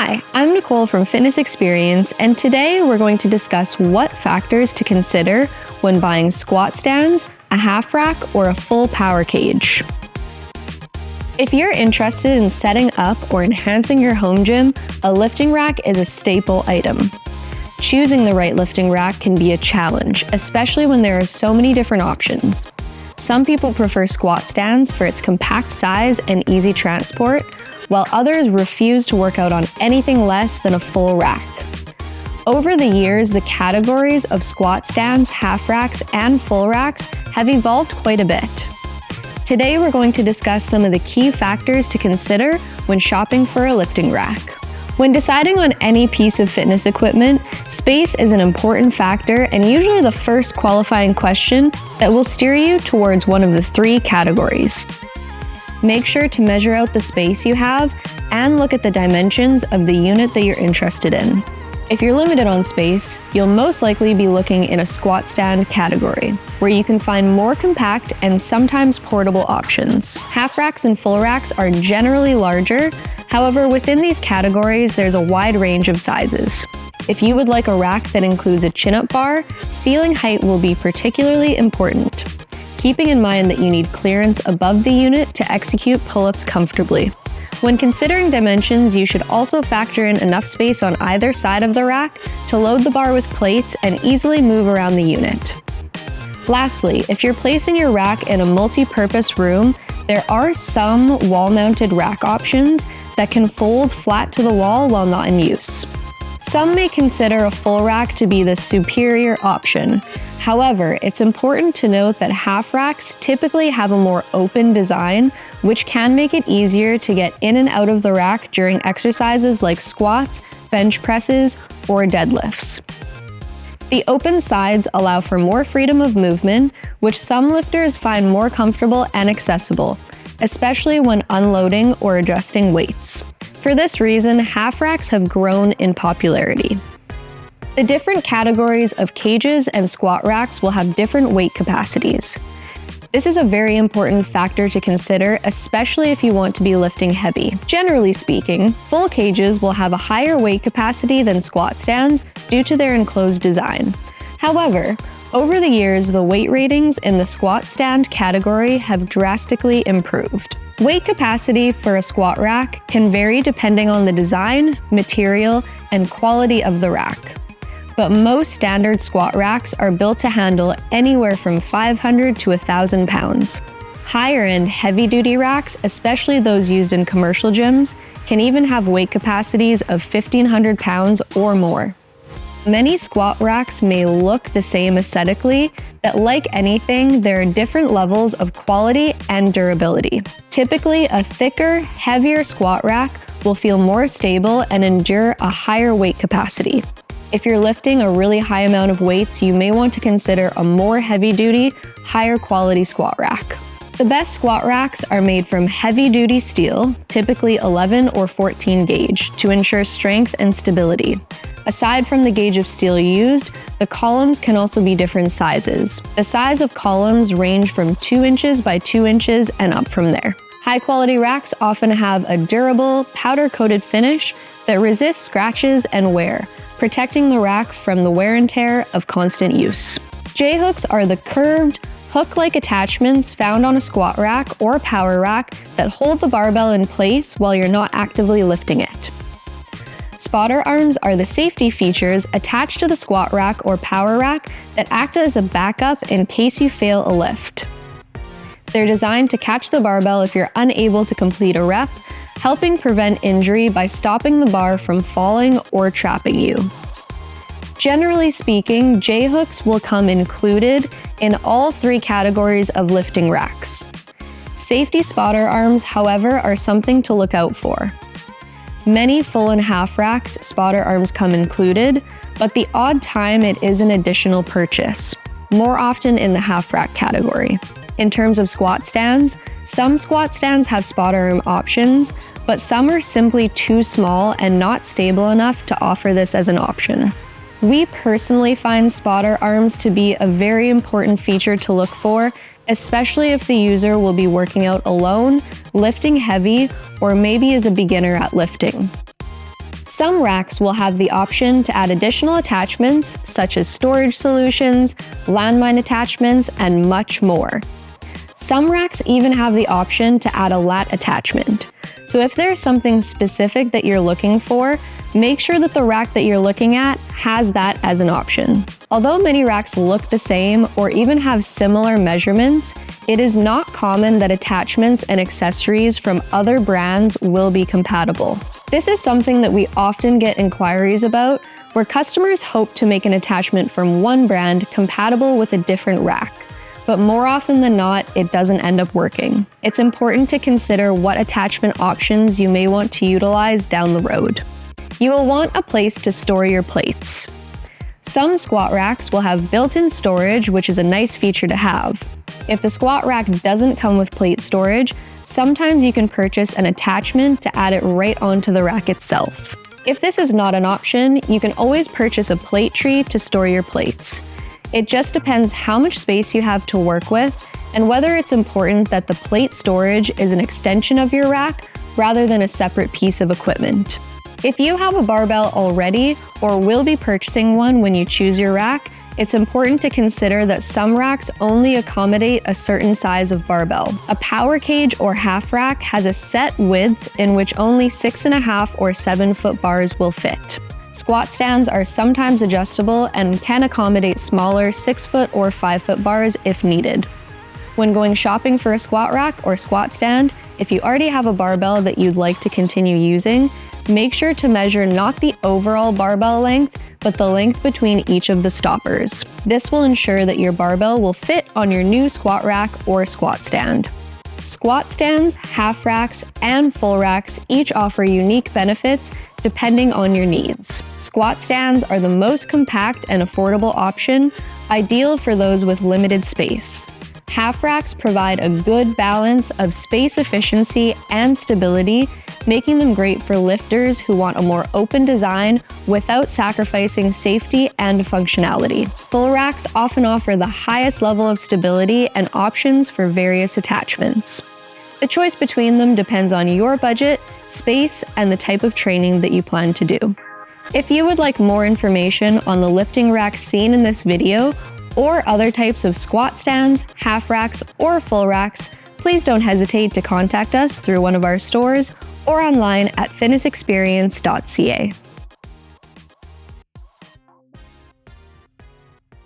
Hi, I'm Nicole from Fitness Experience, and today we're going to discuss what factors to consider when buying squat stands, a half rack, or a full power cage. If you're interested in setting up or enhancing your home gym, a lifting rack is a staple item. Choosing the right lifting rack can be a challenge, especially when there are so many different options. Some people prefer squat stands for its compact size and easy transport, while others refuse to work out on anything less than a full rack. Over the years, the categories of squat stands, half racks, and full racks have evolved quite a bit. Today, we're going to discuss some of the key factors to consider when shopping for a lifting rack. When deciding on any piece of fitness equipment, space is an important factor and usually the first qualifying question that will steer you towards one of the three categories. Make sure to measure out the space you have and look at the dimensions of the unit that you're interested in. If you're limited on space, you'll most likely be looking in a squat stand category, where you can find more compact and sometimes portable options. Half racks and full racks are generally larger. However, within these categories, there's a wide range of sizes. If you would like a rack that includes a chin-up bar, ceiling height will be particularly important, keeping in mind that you need clearance above the unit to execute pull-ups comfortably. When considering dimensions, you should also factor in enough space on either side of the rack to load the bar with plates and easily move around the unit. Lastly, if you're placing your rack in a multi-purpose room, there are some wall-mounted rack options that can fold flat to the wall while not in use. Some may consider a full rack to be the superior option. However, it's important to note that half racks typically have a more open design, which can make it easier to get in and out of the rack during exercises like squats, bench presses, or deadlifts. The open sides allow for more freedom of movement, which some lifters find more comfortable and accessible, especially when unloading or adjusting weights. For this reason, half racks have grown in popularity. The different categories of cages and squat racks will have different weight capacities. This is a very important factor to consider, especially if you want to be lifting heavy. Generally speaking, full cages will have a higher weight capacity than squat stands due to their enclosed design. However, over the years, the weight ratings in the squat stand category have drastically improved. Weight capacity for a squat rack can vary depending on the design, material, and quality of the rack. But most standard squat racks are built to handle anywhere from 500 to 1,000 pounds. Higher-end heavy-duty racks, especially those used in commercial gyms, can even have weight capacities of 1,500 pounds or more. Many squat racks may look the same aesthetically, but like anything, there are different levels of quality and durability. Typically, a thicker, heavier squat rack will feel more stable and endure a higher weight capacity. If you're lifting a really high amount of weights, you may want to consider a more heavy-duty, higher quality squat rack. The best squat racks are made from heavy-duty steel, typically 11 or 14 gauge, to ensure strength and stability. Aside from the gauge of steel used, the columns can also be different sizes. The size of columns range from 2 inches by 2 inches and up from there. High-quality racks often have a durable, powder-coated finish that resists scratches and wear, protecting the rack from the wear and tear of constant use. J-hooks are the curved, hook-like attachments found on a squat rack or power rack that hold the barbell in place while you're not actively lifting it. Spotter arms are the safety features attached to the squat rack or power rack that act as a backup in case you fail a lift. They're designed to catch the barbell if you're unable to complete a rep, helping prevent injury by stopping the bar from falling or trapping you. Generally speaking, J-hooks will come included in all three categories of lifting racks. Safety spotter arms, however, are something to look out for. Many full and half racks, spotter arms come included, but the odd time it is an additional purchase, more often in the half rack category. In terms of squat stands, some squat stands have spotter arm options, but some are simply too small and not stable enough to offer this as an option. We personally find spotter arms to be a very important feature to look for, especially if the user will be working out alone, lifting heavy, or maybe is a beginner at lifting. Some racks will have the option to add additional attachments such as storage solutions, landmine attachments, and much more. Some racks even have the option to add a lat attachment. So if there's something specific that you're looking for, make sure that the rack that you're looking at has that as an option. Although many racks look the same or even have similar measurements, it is not common that attachments and accessories from other brands will be compatible. This is something that we often get inquiries about, where customers hope to make an attachment from one brand compatible with a different rack. But more often than not, it doesn't end up working. It's important to consider what attachment options you may want to utilize down the road. You will want a place to store your plates. Some squat racks will have built-in storage, which is a nice feature to have. If the squat rack doesn't come with plate storage, sometimes you can purchase an attachment to add it right onto the rack itself. If this is not an option, you can always purchase a plate tree to store your plates. It just depends how much space you have to work with and whether it's important that the plate storage is an extension of your rack rather than a separate piece of equipment. If you have a barbell already or will be purchasing one when you choose your rack, it's important to consider that some racks only accommodate a certain size of barbell. A power cage or half rack has a set width in which only 6.5 or 7-foot bars will fit. Squat stands are sometimes adjustable and can accommodate smaller 6-foot or 5-foot bars if needed. When going shopping for a squat rack or squat stand, if you already have a barbell that you'd like to continue using, make sure to measure not the overall barbell length, but the length between each of the stoppers. This will ensure that your barbell will fit on your new squat rack or squat stand. Squat stands, half racks, and full racks each offer unique benefits depending on your needs. Squat stands are the most compact and affordable option, ideal for those with limited space. Half racks provide a good balance of space efficiency and stability, making them great for lifters who want a more open design without sacrificing safety and functionality. Full racks often offer the highest level of stability and options for various attachments. The choice between them depends on your budget, space, and the type of training that you plan to do. If you would like more information on the lifting racks seen in this video, or other types of squat stands, half racks, or full racks, please don't hesitate to contact us through one of our stores or online at fitnessexperience.ca.